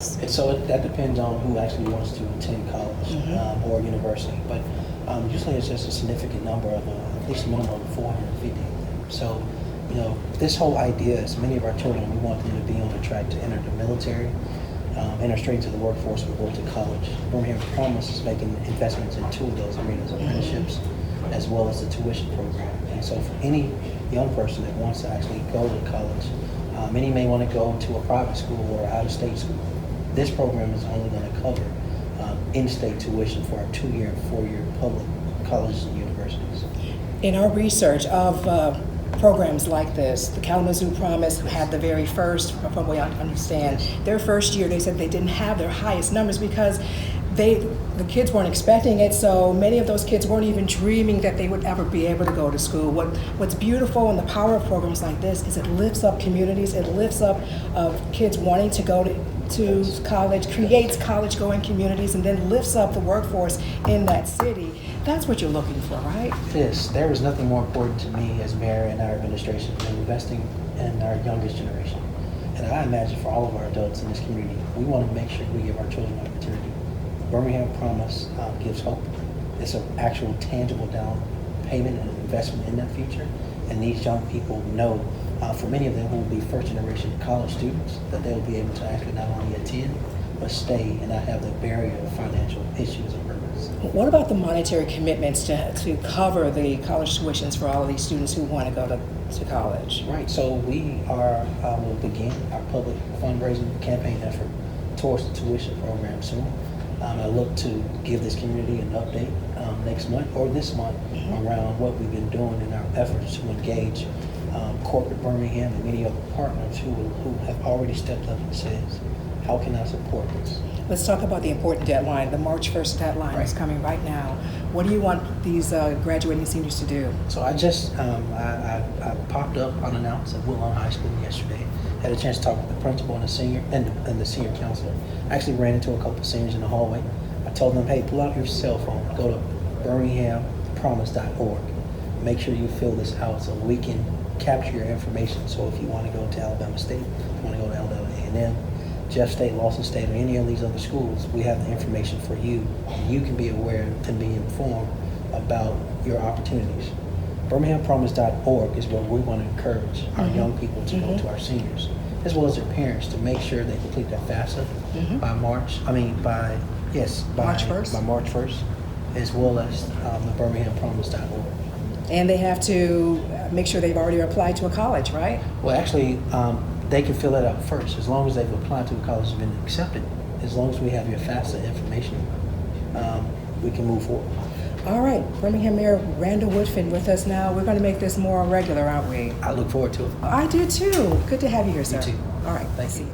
So that depends on who actually wants to attend college or university. But usually it's just a significant number of at least a minimum of 450. So, this whole idea is many of our children, we want them to be on the track to enter the military, enter straight into the workforce, or go to college. Birmingham Promise is making investments in two of those arenas, apprenticeships, as well as the tuition program. And so for any young person that wants to actually go to college, many may want to go to a private school or out-of-state school. This program is only going to cover in-state tuition for our 2-year and 4-year public colleges and universities. In our research of programs like this, the Kalamazoo Promise had the very first, from what I understand, their first year they said they didn't have their highest numbers because the kids weren't expecting it, so many of those kids weren't even dreaming that they would ever be able to go to school. What's beautiful and the power of programs like this is it lifts up communities, it lifts up kids wanting to go to college, creates college-going communities, and then lifts up the workforce in that city. That's what you're looking for, right? Yes, there is nothing more important to me as mayor and our administration than investing in our youngest generation. And I imagine for all of our adults in this community, we want to make sure we give our children opportunity. Birmingham Promise gives hope. It's an actual tangible down payment and investment in that future. And these young people know, for many of them who will be first generation college students, that they'll be able to actually not only attend, but stay and not have the barrier of financial issues and burdens. What about the monetary commitments to cover the college tuitions for all of these students who want to go to college? Right, so we will begin our public fundraising campaign effort towards the tuition program soon. I look to give this community an update next month or this month around what we've been doing in our efforts to engage corporate Birmingham and many other partners who have already stepped up and says, how can I support this? Let's talk about the important deadline. The March 1st deadline is coming right now. What do you want these graduating seniors to do? So I just I popped up unannounced at Woodlawn High School yesterday. Had a chance to talk with the principal and the senior and the senior counselor. I actually ran into a couple of seniors in the hallway. I told them, hey, pull out your cell phone, go to birminghampromise.org. Make sure you fill this out so we can capture your information. So if you want to go to Alabama State, if you want to go to Alabama A&M, Jeff State, Lawson State, or any of these other schools, we have the information for you. You can be aware and be informed about your opportunities. BirminghamPromise.org is where we want to encourage our young people to go to our seniors, as well as their parents, to make sure they complete their FAFSA by March 1st. By March 1st, as well as the BirminghamPromise.org. And they have to make sure they've already applied to a college, right? Well, actually, they can fill that out first, as long as they've applied to a college and been accepted. As long as we have your FAFSA information, we can move forward. All right, Birmingham Mayor Randall Woodfin with us now. We're going to make this more regular, aren't we? I look forward to it. I do too. Good to have you here, sir. You too. All right, thank you.